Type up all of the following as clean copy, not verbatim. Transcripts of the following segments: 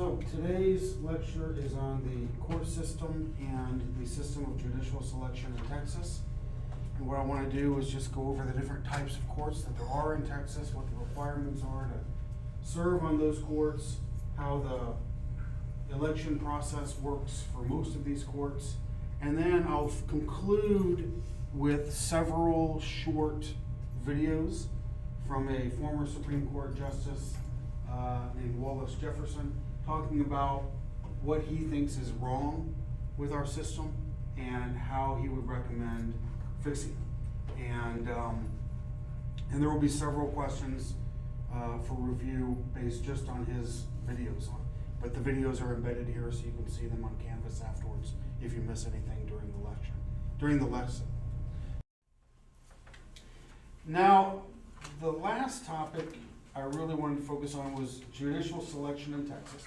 So today's lecture is on the court system and the system of judicial selection in Texas. And what I want to do is just go over the different types of courts that there are in Texas, what the requirements are to serve on those courts, how the election process works for most of these courts. And then I'll conclude with several short videos from a former Supreme Court Justice named Wallace Jefferson, talking about what he thinks is wrong with our system and how he would recommend fixing it. And there will be several questions for review based just on his videos on. But the videos are embedded here so you can see them on Canvas afterwards if you miss anything during the lesson. Now, the last topic I really wanted to focus on was judicial selection in Texas.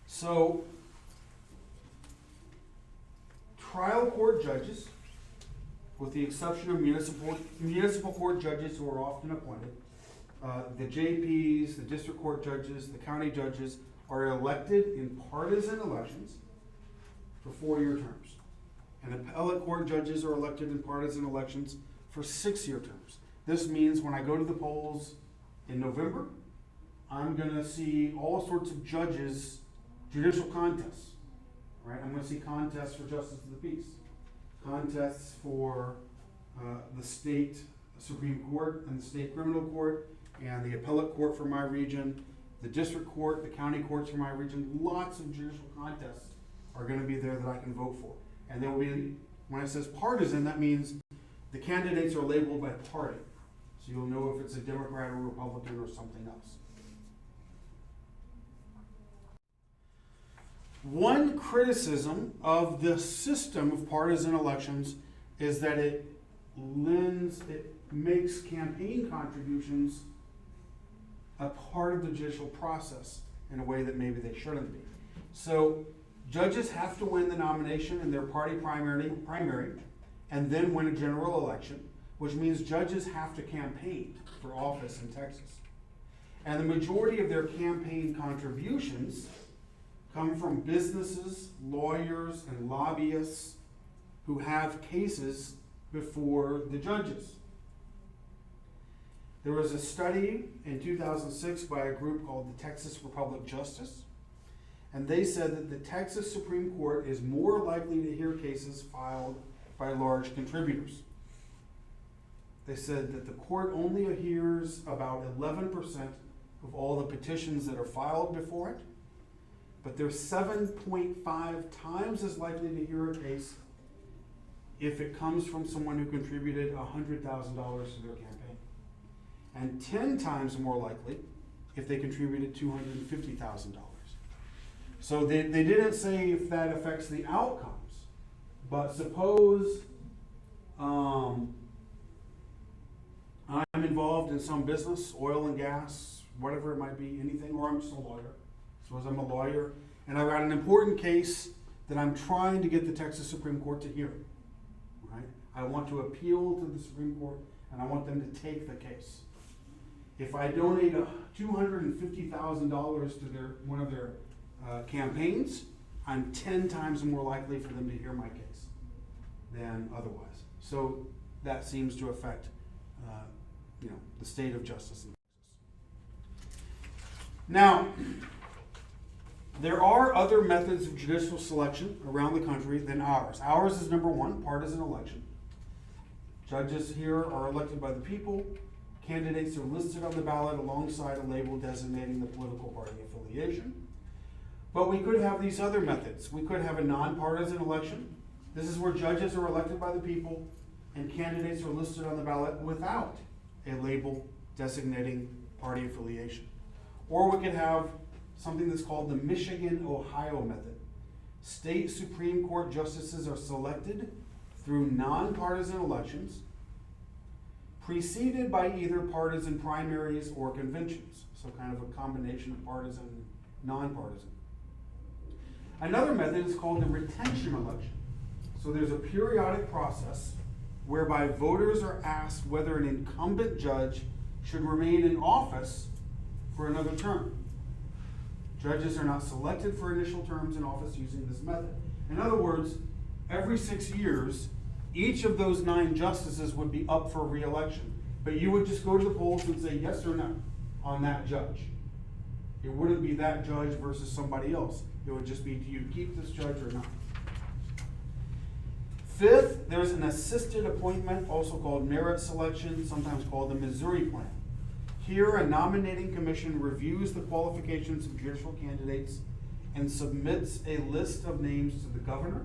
So, trial court judges, with the exception of municipal court judges who are often appointed, the JPs, the district court judges, the county judges are elected in partisan elections for 4-year terms. And appellate court judges are elected in partisan elections for 6-year terms. This means when I go to the polls in November, I'm going to see all sorts of judges, judicial contests, right? I'm going to see contests for justice of the peace, contests for the state Supreme Court and the state criminal court and the appellate court for my region, the district court, the county courts for my region. Lots of judicial contests are going to be there that I can vote for. And there will be, when it says partisan, that means the candidates are labeled by party. So you'll know if it's a Democrat or Republican or something else. One criticism of the system of partisan elections is that it makes campaign contributions a part of the judicial process in a way that maybe they shouldn't be. So judges have to win the nomination in their party primary, and then win a general election, which means judges have to campaign for office in Texas. And the majority of their campaign contributions come from businesses, lawyers, and lobbyists who have cases before the judges. There was a study in 2006 by a group called the Texas Republic Justice, and they said that the Texas Supreme Court is more likely to hear cases filed by large contributors. They said that the court only hears about 11% of all the petitions that are filed before it, but they're 7.5 times as likely to hear a case if it comes from someone who contributed $100,000 to their campaign, and 10 times more likely if they contributed $250,000. So they didn't say if that affects the outcomes, but suppose I'm involved in some business, oil and gas, whatever it might be, anything, or I'm just a lawyer. Suppose I'm a lawyer, and I've got an important case that I'm trying to get the Texas Supreme Court to hear. Right? I want to appeal to the Supreme Court, and I want them to take the case. If I donate $250,000 to one of their campaigns, I'm 10 times more likely for them to hear my case than otherwise. So that seems to affect the state of justice in Texas. Now, there are other methods of judicial selection around the country than ours. Ours is number one, partisan election. Judges here are elected by the people. Candidates are listed on the ballot alongside a label designating the political party affiliation. But we could have these other methods. We could have a nonpartisan election. This is where judges are elected by the people and candidates are listed on the ballot without a label designating party affiliation. Or we could have something that's called the Michigan-Ohio method. State Supreme Court justices are selected through nonpartisan elections, preceded by either partisan primaries or conventions. So kind of a combination of partisan and nonpartisan. Another method is called the retention election. So there's a periodic process whereby voters are asked whether an incumbent judge should remain in office for another term. Judges are not selected for initial terms in office using this method. In other words, every 6 years, each of those 9 justices would be up for re-election. But you would just go to the polls and say yes or no on that judge. It wouldn't be that judge versus somebody else. It would just be, do you keep this judge or not? Fifth, there's an assisted appointment, also called merit selection, sometimes called the Missouri Plan. Here, a nominating commission reviews the qualifications of judicial candidates and submits a list of names to the governor,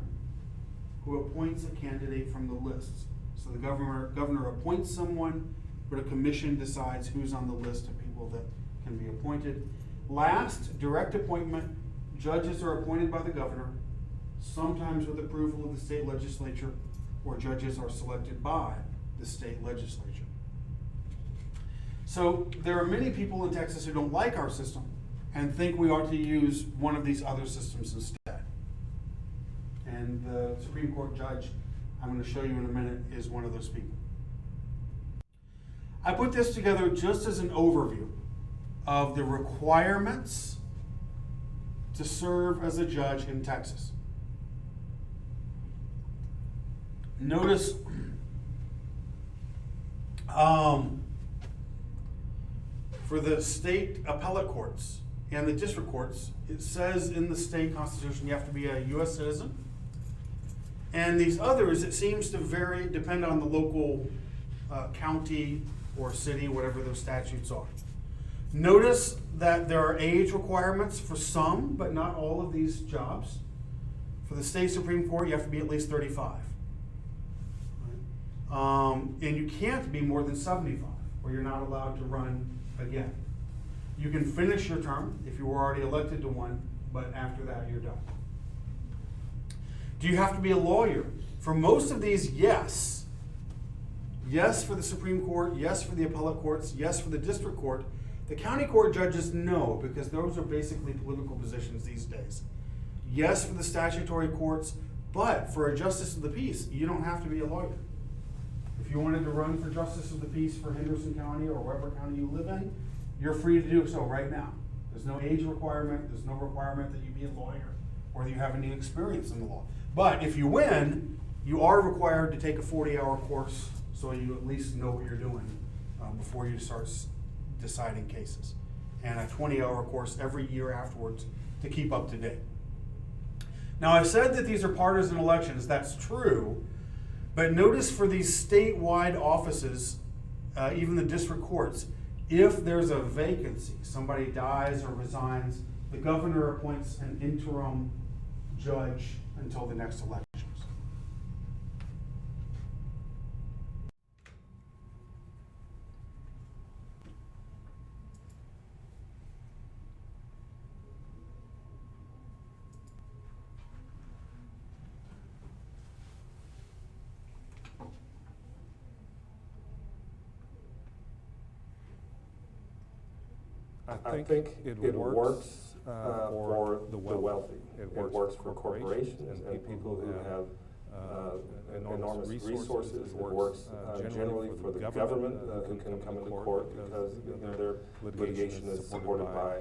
who appoints a candidate from the list. So the governor appoints someone, but a commission decides who's on the list of people that can be appointed. Last, direct appointment. Judges are appointed by the governor, sometimes with approval of the state legislature, or judges are selected by the state legislature. So there are many people in Texas who don't like our system and think we ought to use one of these other systems instead. And the Supreme Court judge I'm going to show you in a minute is one of those people. I put this together just as an overview of the requirements to serve as a judge in Texas. Notice for the state appellate courts and the district courts, it says in the state constitution you have to be a U.S. citizen. And these others, it seems to vary, depend on the local county or city, whatever those statutes are. Notice that there are age requirements for some, but not all of these jobs. For the state Supreme Court, you have to be at least 35. And you can't be more than 75, or you're not allowed to run again. You can finish your term if you were already elected to one, but after that, you're done. Do you have to be a lawyer? For most of these, yes. Yes for the Supreme Court, yes for the appellate courts, yes for the district court. The county court judges, no, because those are basically political positions these days. Yes for the statutory courts, but for a justice of the peace, you don't have to be a lawyer. If you wanted to run for justice of the peace for Henderson County or wherever county you live in, you're free to do so right now. There's no age requirement, there's no requirement that you be a lawyer or that you have any experience in the law. But if you win, you are required to take a 40-hour course so you at least know what you're doing before you start deciding cases. And a 20-hour course every year afterwards to keep up to date. Now, I said that these are partisan elections. That's true. But notice for these statewide offices, even the district courts, if there's a vacancy, somebody dies or resigns, the governor appoints an interim judge until the next elections. I think it works for the wealthy. It works for corporations and people who have enormous resources. It works generally for the government who can come into court because their litigation is supported by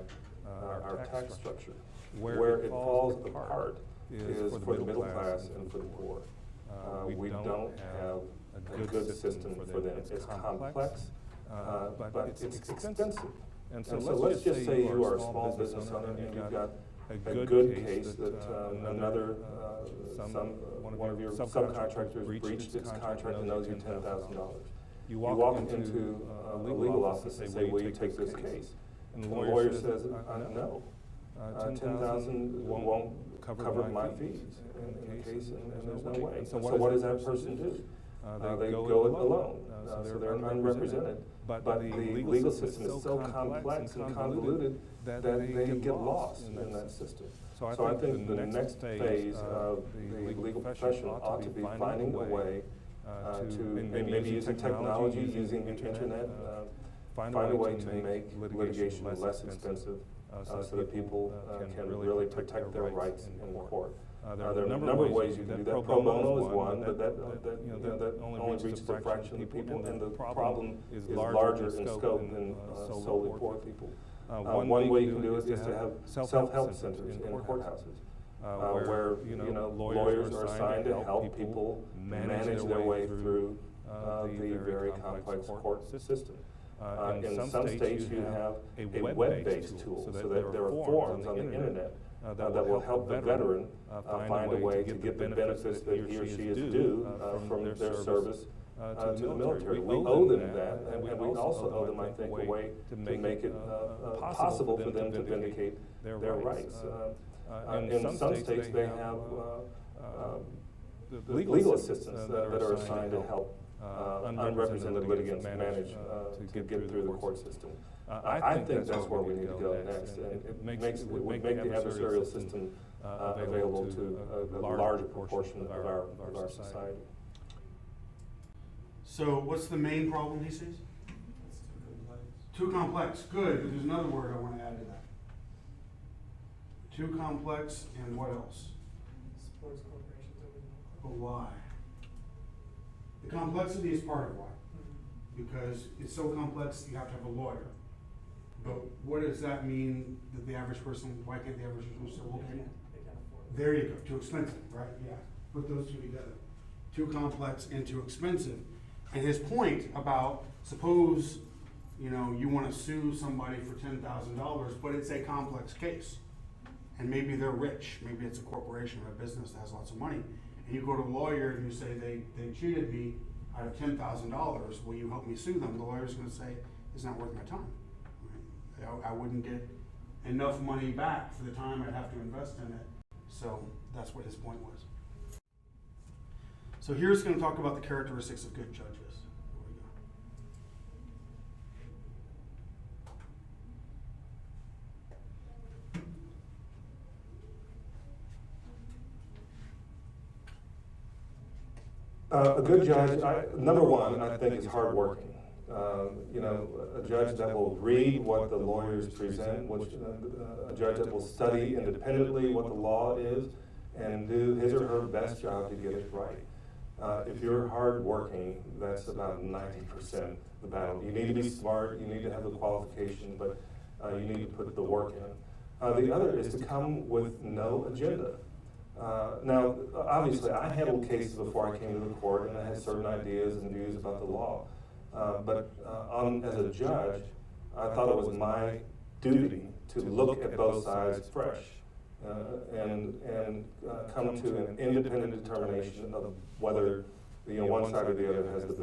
our tax structure. Where it falls apart is for the middle class and for the poor. We don't have a good system for them. It's complex, but it's expensive. And so let's just say you are a small business owner and you've got a good case that one of your subcontractors breached its contract and owes you $10,000. You walk into a legal office and say, will you take this case? And the lawyer says, no. $10,000 won't cover my fees in the case, and there's no way. So what does that person do? They go it alone, so they're unrepresented. But the legal system is so complex and convoluted that they get lost in that system. So I think the next phase of the legal profession ought to be finding a way to maybe using technology, using internet, find a way to make litigation less expensive so that people can really protect their rights in court. There are a number of ways you can do that. Pro bono is one, but that only reaches a fraction of the people, and the problem is larger in scope than solely poor people. One way you can do it is to have self-help centers in courthouses, where, lawyers are assigned to help people manage their way through the very complex court system. In some states, you have a web-based tool, so that there are forums on the internet that will help the veteran find a way to get the benefits that he or she is due from their service to the military. We owe them that, and we also owe them, I think, a way to make it possible for them to vindicate their rights. In some states, they have legal assistants that are assigned to help unrepresented litigants manage to get through the court system. I think that's where we need to go next, and it would make the adversarial system available to a larger proportion of our society. So what's the main problem he sees? It's Too complex. Good. There's another word I want to add to that. Too complex, and what else? Sports corporations over the But why? The complexity is part of why. Because it's so complex, you have to have a lawyer. But what does that mean that the average person, why can't the average person say, well, okay, They can't afford it. there you go, too expensive, right? Yeah. Put those two together. Too complex and too expensive. And his point about, suppose, you want to sue somebody for $10,000, but it's a complex case. And maybe they're rich, maybe it's a corporation or a business that has lots of money. And you go to a lawyer and you say, they cheated me out of $10,000, will you help me sue them? The lawyer's gonna say, it's not worth my time. Right? I wouldn't get enough money back for the time I'd have to invest in it. So that's what his point was. So here's gonna talk about the characteristics of good judges. Here we go. A good judge, number one, I think, is hardworking. A judge that will read what the lawyers present, a judge that will study independently what the law is, and do his or her best job to get it right. If you're hardworking, that's about 90% the battle. You need to be smart, you need to have the qualification, but you need to put the work in. The other is to come with no agenda. Now, obviously, I handled cases before I came to the court, and I had certain ideas and views about the law. But as a judge, I thought it was my duty to look at both sides fresh and come to an independent determination of whether one side or the other has the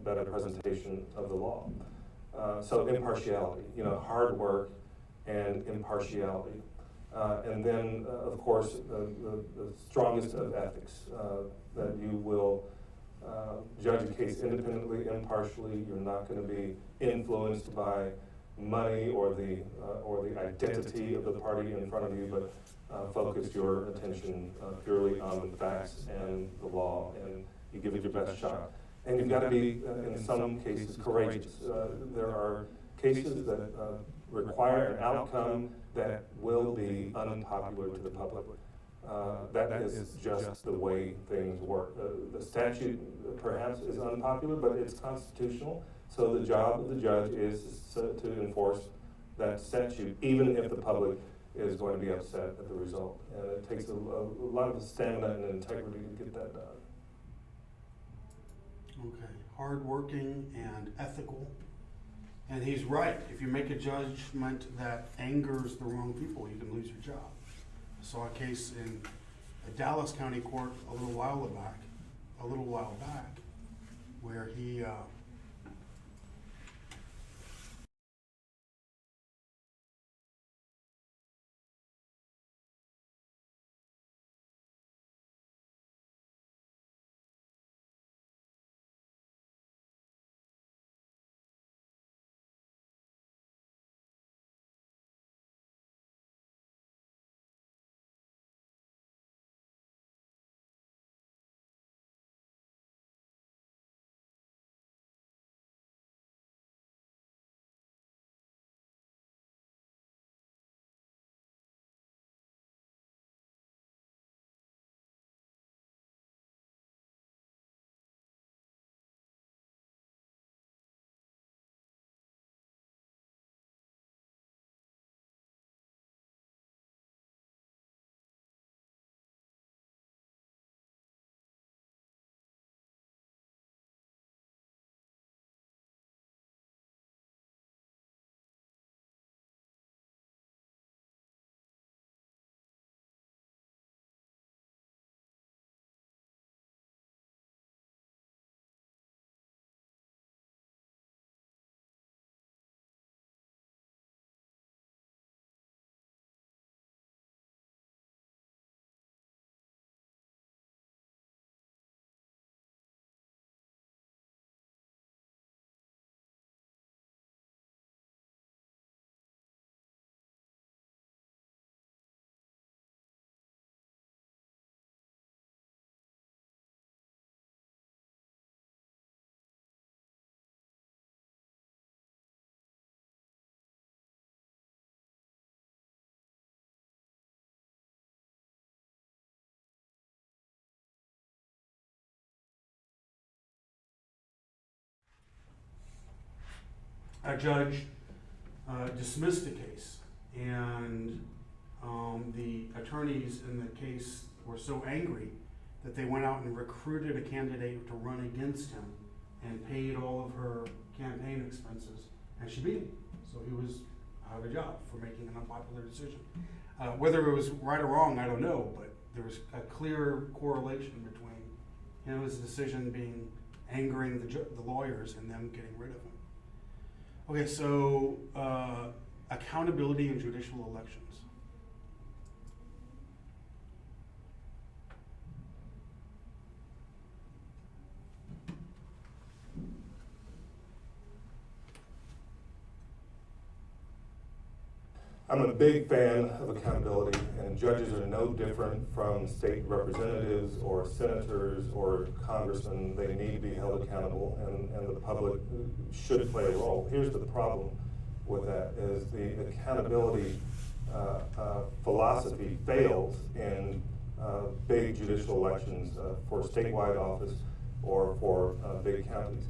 better presentation of the law. So impartiality, hard work and impartiality. And then, of course, the strongest of ethics, that you will judge a case independently, impartially. You're not going to be influenced by money or the identity of the party in front of you, but focus your attention purely on the facts and the law, and you give it your best shot. And you've got to be, in some cases, courageous. There are cases that require an outcome that will be unpopular to the public. That is just the way things work. The statute perhaps is unpopular, but it's constitutional. So the job of the judge is to enforce that statute, even if the public is going to be upset at the result. And it takes a lot of stamina and integrity to get that done. Okay, hardworking and ethical. And he's right. If you make a judgment that angers the wrong people, you can lose your job. I saw a case in a Dallas County court a little while back, where he a judge dismissed the case, and the attorneys in the case were so angry that they went out and recruited a candidate to run against him and paid all of her campaign expenses, and she beat him. So he was out of a job for making an unpopular decision. Whether it was right or wrong, I don't know, but there was a clear correlation between his decision being angering the lawyers and them getting rid of him. Okay, so accountability in judicial elections. I'm a big fan of accountability, and judges are no different from state representatives or senators or congressmen. They need to be held accountable, and the public should play a role. Here's the problem with that, is the accountability philosophy fails in big judicial elections for statewide office or for big counties.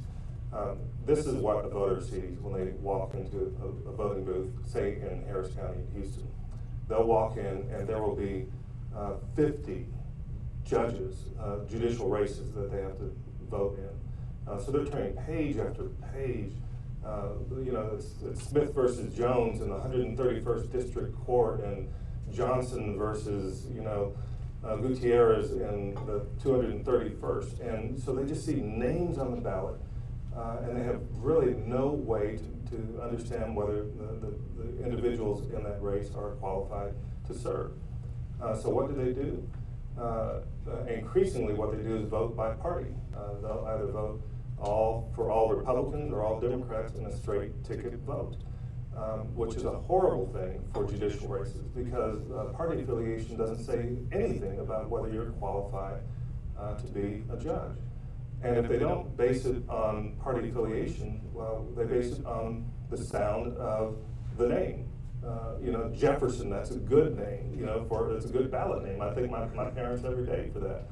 This is what a voter sees when they walk into a voting booth, say in Harris County, Houston. They'll walk in and there will be 50 judges, judicial races that they have to vote in. So they're turning page after page. It's Smith versus Jones in the 131st District Court, and Johnson versus, Gutierrez in the 231st. And so they just see names on the ballot. And they have really no way to understand whether the individuals in that race are qualified to serve. So what do? Increasingly, what they do is vote by party. They'll either vote for all Republicans or all Democrats in a straight ticket vote, which is a horrible thing for judicial races, because party affiliation doesn't say anything about whether you're qualified to be a judge. And if they don't base it on party affiliation, well, they base it on the sound of the name. Jefferson, that's a good name, it's a good ballot name. I thank my parents every day for that.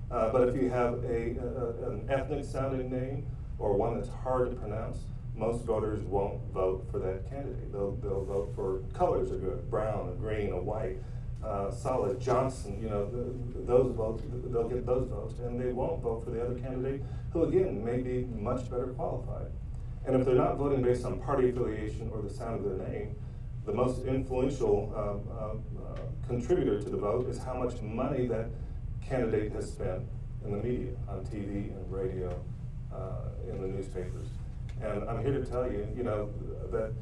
But if you have an ethnic sounding name or one that's hard to pronounce, most voters won't vote for that candidate. They'll vote for colors are good, brown, a green, a white. Solid, Johnson, those votes, they'll get those votes, and they won't vote for the other candidate, who again may be much better qualified. And if they're not voting based on party affiliation or the sound of their name, the most influential contributor to the vote is how much money that candidate has spent in the media, on TV and radio, in the newspapers. And I'm here to tell you, that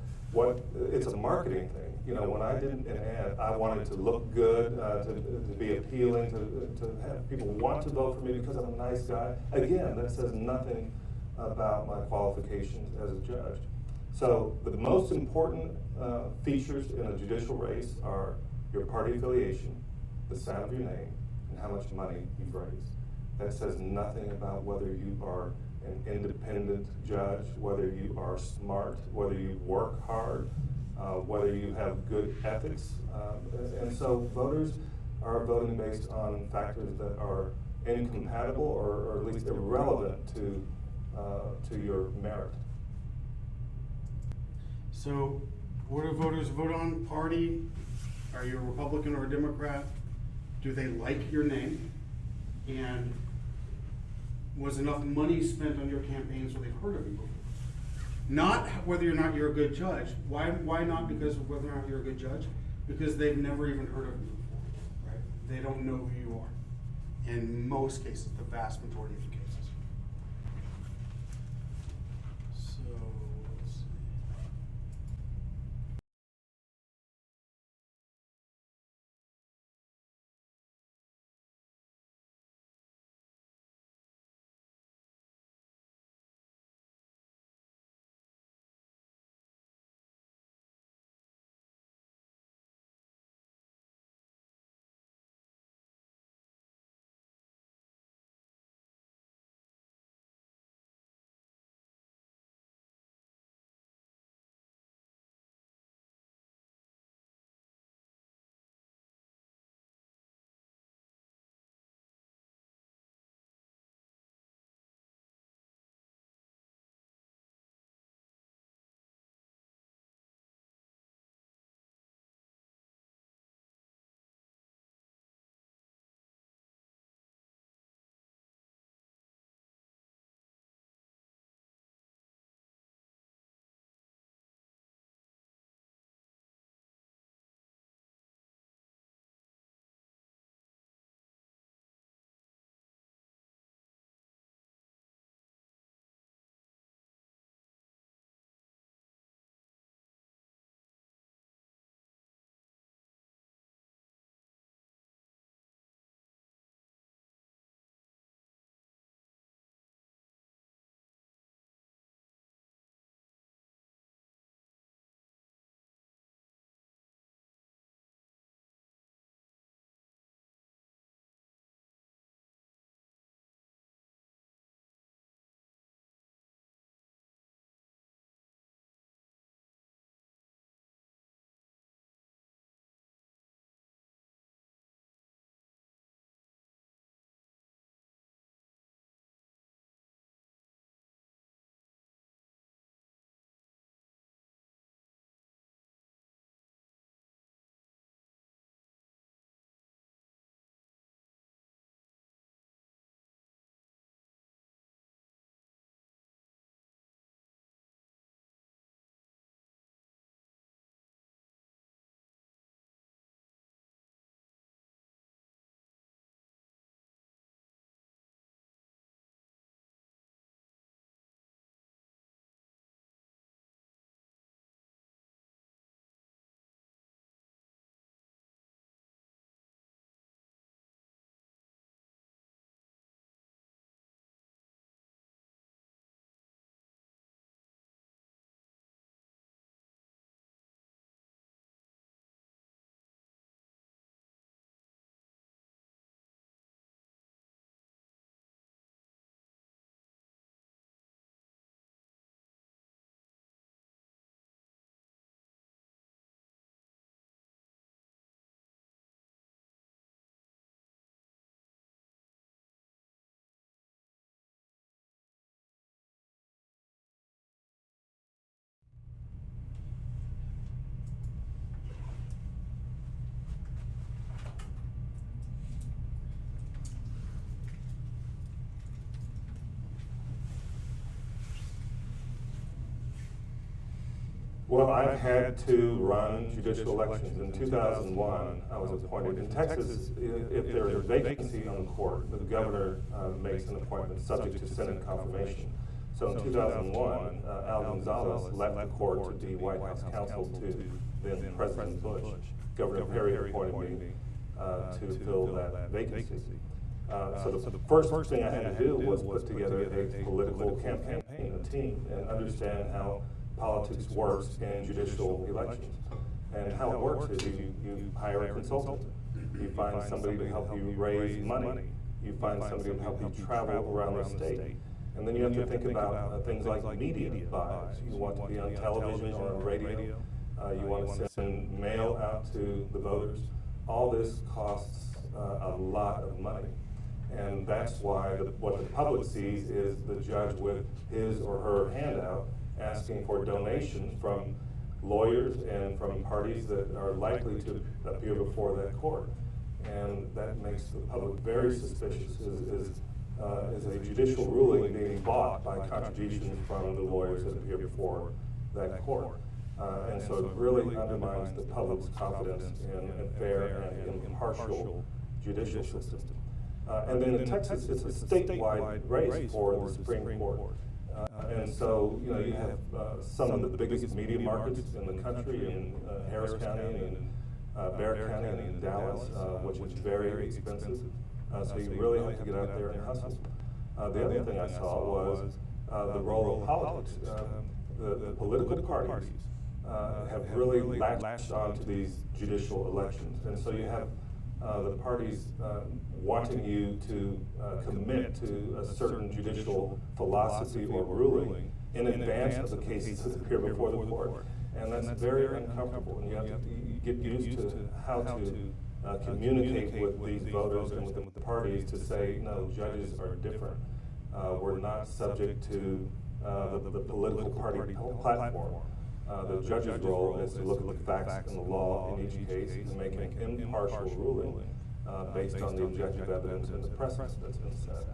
it's a marketing thing. When I did an ad, I wanted to look good, to be appealing, to have people want to vote for me because I'm a nice guy. Again, that says nothing about my qualifications as a judge. So the most important features in a judicial race are your party affiliation, the sound of your name, and how much money you've raised. That says nothing about whether you are an independent judge, whether you are smart, whether you work hard, whether you have good ethics. And so voters are voting based on factors that are incompatible or at least irrelevant to your merit. So what do voters vote on? Party? Are you a Republican or a Democrat? Do they like your name? And was enough money spent on your campaign so they've heard of you before? Not whether or not you're a good judge. Why not because of whether or not you're a good judge? Because they've never even heard of you before, right? They don't know who you are. In most cases, the vast majority of the cases. Well, I've had to run judicial elections. In 2001, I was appointed. In Texas, if there's a vacancy on the court, the governor makes an appointment subject to Senate confirmation. So in 2001, Al Gonzalez left the court to be White House counsel to then President Bush. Governor Perry appointed me to fill that vacancy. So the first thing I had to do was put together a political campaign, a team, and understand how politics works in judicial elections. And how it works is you hire a consultant. You find somebody to help you raise money. You find somebody to help you travel around the state. And then you have to think about things like media buys. You want to be on television or on radio. You want to send mail out to the voters. All this costs a lot of money. And that's why what the public sees is the judge with his or her handout asking for donations from lawyers and from parties that are likely to appear before that court. And that makes the public very suspicious. Is a judicial ruling being bought by contributions from the lawyers that appear before that court. And so it really undermines the public's confidence in a fair and impartial judicial system. And then in Texas, it's a statewide race for the Supreme Court. And so, you have some of the biggest media markets in the country in Harris County and Barrett County and in Dallas, which is very expensive. So you really have to get out there and hustle. The other thing I saw was the role of politics. The political parties have really latched onto these judicial elections. And so you have the parties wanting you to commit to a certain judicial philosophy or ruling in advance of the cases that appear before the court. And that's very uncomfortable. And you have to get used to how to communicate with these voters and with the parties to say, no, judges are different. We're not subject to the political party platform. The judge's role is to look at the facts and the law in each case and make an impartial ruling based on the objective evidence and the precedent that's been set.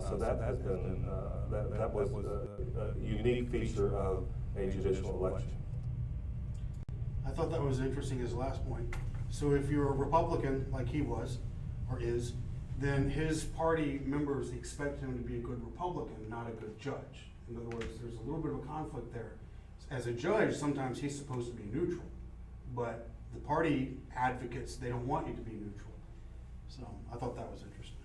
So that has been, that was a unique feature of a judicial election. I thought that was interesting, his last point. So if you're a Republican, like he was, or is, then his party members expect him to be a good Republican, not a good judge. In other words, there's a little bit of a conflict there. As a judge, sometimes he's supposed to be neutral, but the party advocates, they don't want you to be neutral. So I thought that was interesting.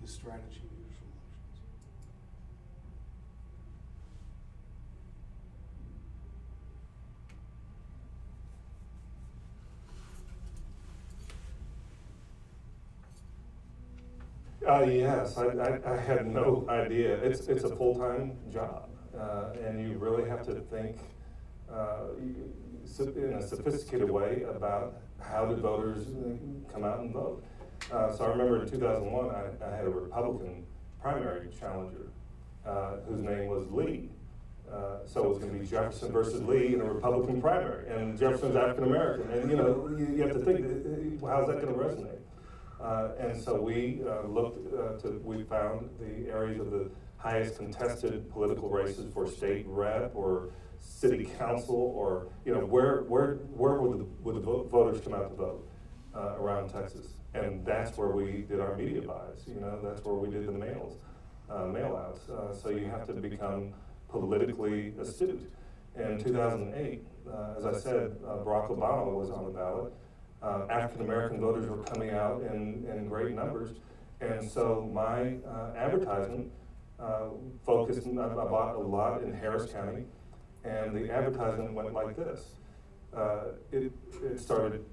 his strategy in judicial elections. Yes, I had no idea. It's a full-time job, and you really have to think in a sophisticated way about how do voters come out and vote. So I remember in 2001, I had a Republican primary challenger whose name was Lee. So it was going to be Jefferson versus Lee in a Republican primary, and Jefferson's African American, and you have to think, how's that going to resonate? And so we we found the areas of the highest contested political races for state rep or city council, or where would the voters come out to vote around Texas, and that's where we did our media buys. That's where we did the mail outs. So you have to become politically astute. In 2008, as I said, Barack Obama was on the ballot. African American voters were coming out in great numbers, and so my advertisement focused. I bought a lot in Harris County, and the advertisement went like this. It started,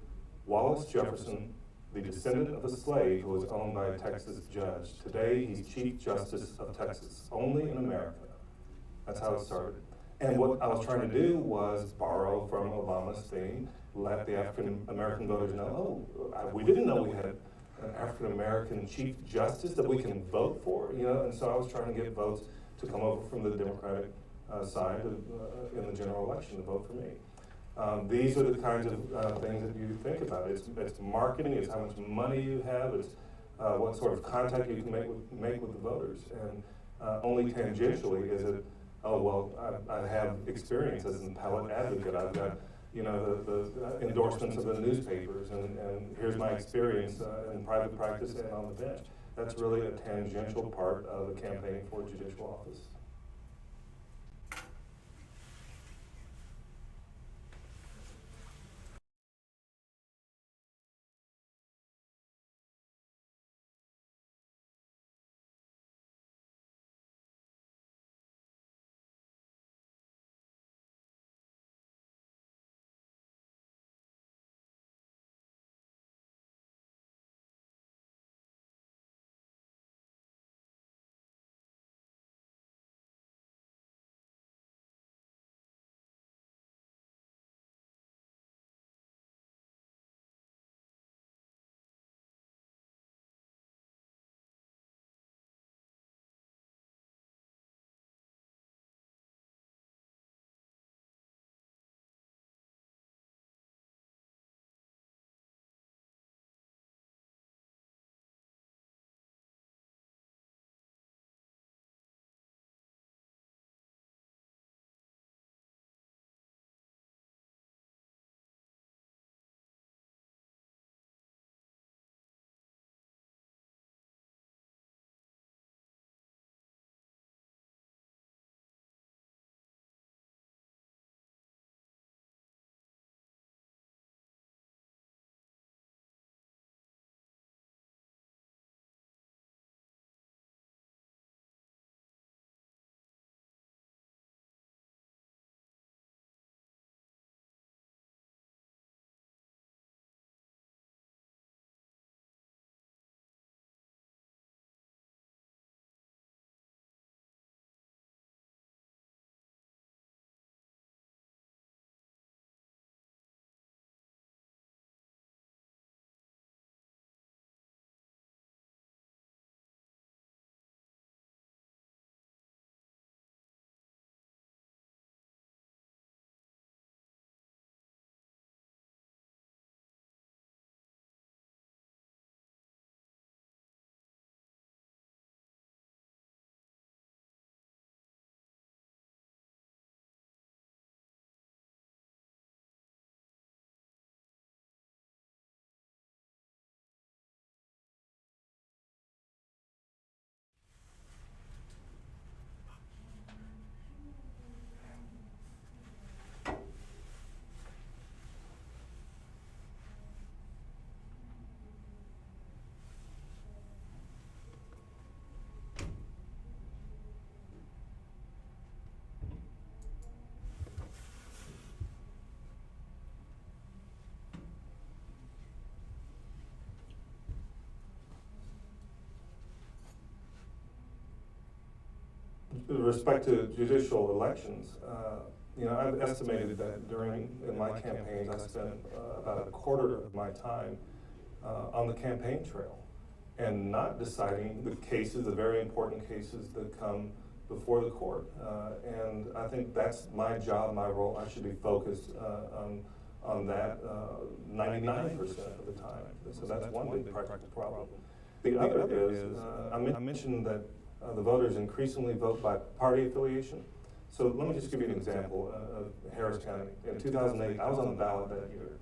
Wallace Jefferson, the descendant of a slave who was owned by a Texas judge. Today, he's Chief Justice of Texas, only in America. That's how it started. And what I was trying to do was borrow from Obama's theme, let the African American voters know, we didn't know we had an African American Chief Justice that we can vote for, and so I was trying to get votes to come over from the Democratic side in the general election to vote for me. These are the kinds of things that you think about. It's marketing, it's how much money you have, it's what sort of contact you can make with the voters, and only tangentially is it, I have experience as an appellate advocate. I've got the endorsements of the newspapers, and here's my experience in private practice and on the bench. That's really a tangential part of the campaign for judicial office. with respect to judicial elections, I've estimated that in my campaigns, I spent about a quarter of my time on the campaign trail and not deciding the cases, the very important cases that come before the court. And I think that's my job, my role. I should be focused on that 99% of the time. So that's one big practical problem. The other is, I mentioned that the voters increasingly vote by party affiliation. So let me just give you an example of Harris County. In 2008, I was on the ballot that year.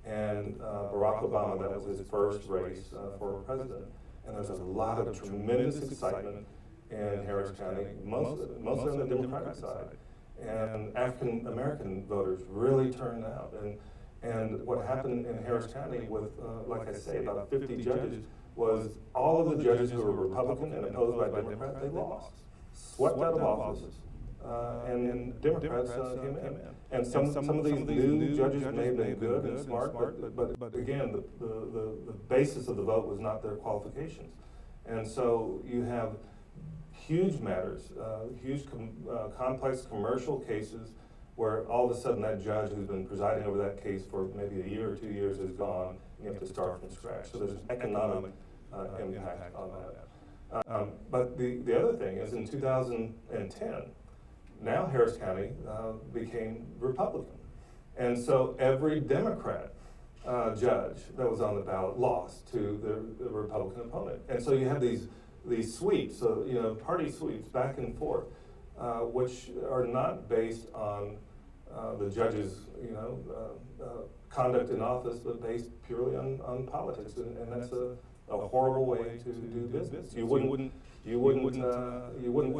And Barack Obama, that was his first race for president. And there was a lot of tremendous excitement in Harris County, mostly on the Democratic side. And African American voters really turned out. And what happened in Harris County with, like I say, about 50 judges, was all of the judges who were Republican and opposed by Democrats, they lost, swept out of office, and Democrats came in. And some of these new judges may have been good and smart, but again, the basis of the vote was not their qualifications. And so you have huge matters, complex commercial cases where all of a sudden that judge who's been presiding over that case for maybe a year or 2 years is gone, and you have to start from scratch. So there's an economic impact on that. But the other thing is in 2010, now Harris County became Republican. And so every Democrat judge that was on the ballot lost to the Republican opponent. And so you have these sweeps, party sweeps back and forth, which are not based on the judge's, conduct in office, but based purely on politics, and that's a horrible way to do business. You wouldn't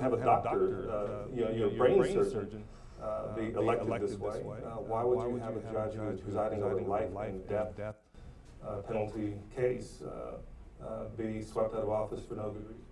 have a doctor, your brain surgeon, be elected this way. Why would you have a judge who is presiding over a life and death penalty case be swept out of office for no good reason?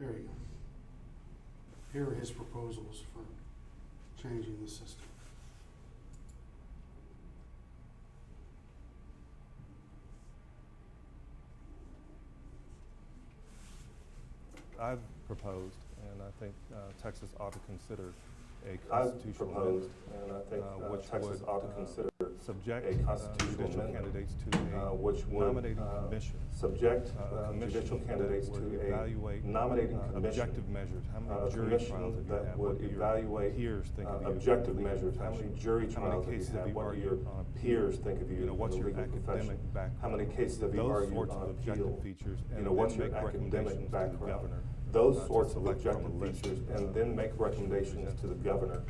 There you go. Here are his proposals for changing the system. I've proposed, and I think Texas ought to consider a I've constitutional proposed, amendment, and I think which Texas would, ought to consider subject a constitutional judicial amendment, candidates to a which would nominating commission. subject A commission judicial that candidates would to evaluate, a nominating commission. objective measures. How many A jury commission trials have you that had? would What do your evaluate peers think of you? in the objective legal measures. How many profession? jury How many trials have you cases have had? you What do argued your on appeal? peers think of you You know, in what's the your legal profession? academic background? How many cases have you Those argued sorts on of objective appeal? features, You and know, what's then your make academic recommendations to the background? governor. Those to sorts of select from a objective list, features, and then make recommendations to the governor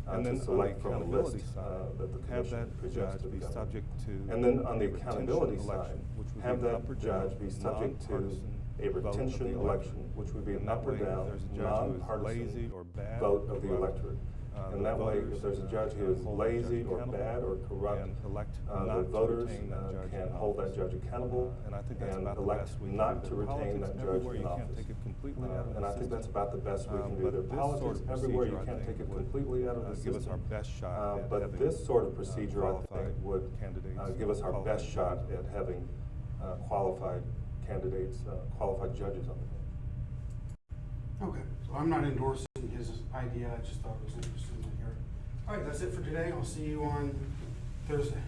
And then to select from a accountability list side, that the have commission that presents judge to the be governor. subject to And then on the a retention accountability side, election, which would have be an that up or judge down, be subject to nonpartisan a vote of the retention electorate. election, which would be an And that up or way, if down, there's a judge who is nonpartisan lazy or bad vote or of the corrupt, electorate. the And that way, voters, if there's a judge can who is hold that judge lazy or accountable bad or corrupt, and elect the not to voters retain that judge can in hold that office. judge accountable And I think that's and about the elect best we can not do. to There are retain politics that judge everywhere. in You can't office. take it completely out of the And I think that's system. about the best we can do. But There are this sort politics of everywhere, you procedure, I can't think, take it would, completely out of the give us our system. best shot at But having, this sort of procedure, I qualified think, would candidates, give us our qualified best shot judges. at having qualified candidates, qualified judges on the bench. Okay, so I'm not endorsing his idea, I just thought it was interesting to hear. All right, that's it for today. I'll see you on Thursday.